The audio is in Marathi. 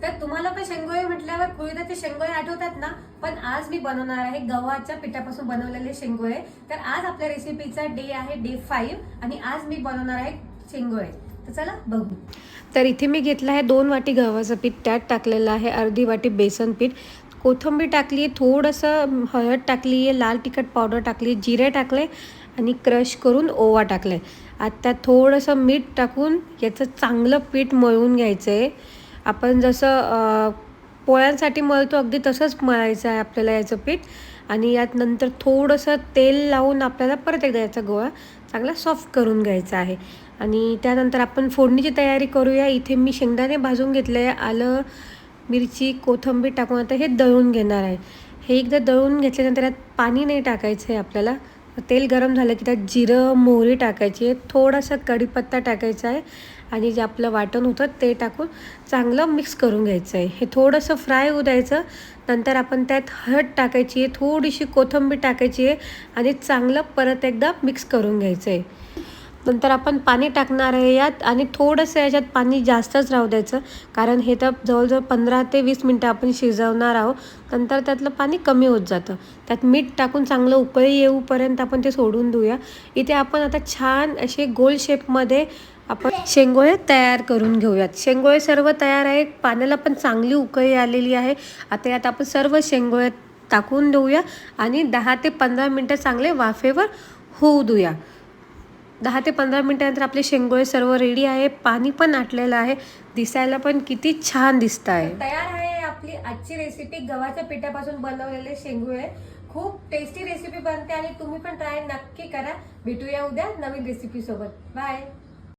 तर तुम्हाला पण शेंगोळे म्हटल्यावर कुळीदाचे शेंगोळे आठवतात ना, पण आज मी बनवणार आहे गव्हाच्या पिठापासून बनवलेले शेंगोळे। तर आज आपल्या रेसिपीचा डे आहे डे 5 आणि आज मी बनवणार आहे शेंगोळे। तर चला बघू। तर इथे मी घेतला आहे 2 वाटी गव्हाचं पीठ, त्यात टाकलेलं आहे अर्धी वाटी बेसन पीठ, कोथिंबीर टाकली आहे, थोडंसं हळद टाकली आहे, लाल तिखट पावडर टाकली, जिरे टाकले आणि क्रश करून ओवा टाकले। आता थोडंसं मीठ टाकून याचं चांगलं पीठ मळून घ्यायचं आहे। आपण जसं पोळ्यांसाठी मळतो अगदी तसंच मळायचं आहे आपल्याला याचं पीठ। आणि यात नंतर थोडंसं तेल लावून आपल्याला परत एकदा याचा गोळा चांगला सॉफ्ट करून घ्यायचा आहे। आणि त्यानंतर आपण फोडणीची तयारी करूया। इथे मी शेंगदाणे भाजून घेतले आहे, आलं मिरची कोथिंबीर टाकून आता हे दळून घेणार आहे। हे एकदा दळून घेतल्यानंतर यात पाणी नाही टाकायचं आहे आपल्याला। तेल गरम झालं की त्यात जिरं मोहरी टाकायची आहे, थोडासा कढीपत्ता टाकायचा आहे आणि जे आपलं वाटण होतं ते टाकून चांगलं मिक्स करून घ्यायचं आहे। हे थोडंसं फ्राय होऊ द्यायचं। नंतर आपण त्यात हळद टाकायची आहे, थोडीशी कोथिंबीर टाकायची आहे आणि चांगलं परत एकदा मिक्स करून घ्यायचं आहे। नंतर आपण पाणी टाकणार आहे यात आणि थोडंसं याच्यात पाणी जास्तच राहू द्यायचं, कारण हे तर जवळजवळ 15 ते 20 मिनटं आपण शिजवणार आहोत। नंतर त्यातलं पाणी कमी होत जातं। त्यात मीठ टाकून चांगलं उकळी येऊपर्यंत आपण ते सोडून देऊया। इथे आपण आता छान असे गोल शेपमध्ये आपण शेंगोळे तयार करून घेऊयात। शेंगोळे सर्व तयार आहे, पाण्याला पण चांगली उकळी आलेली आहे। आता यात आपण सर्व शेंगोळे टाकून देऊया आणि 10 ते 15 मिनटं चांगले वाफेवर होऊ देऊया। 10 ते 15 मिनिटानंतर आपले शेंगोळे सर्व रेडी आहे, पाणी पण आटलेलं आहे, दिसायला पण किती छान दिसत आहे। तयार आहे आपली आजची रेसिपी गव्हाच्या पिठापासून बनवलेले शेंगोळे। खूप टेस्टी रेसिपी बनते आणि तुम्ही पण ट्राय नक्की करा। भेटूया उद्या नवीन रेसिपी सोबत। बाय।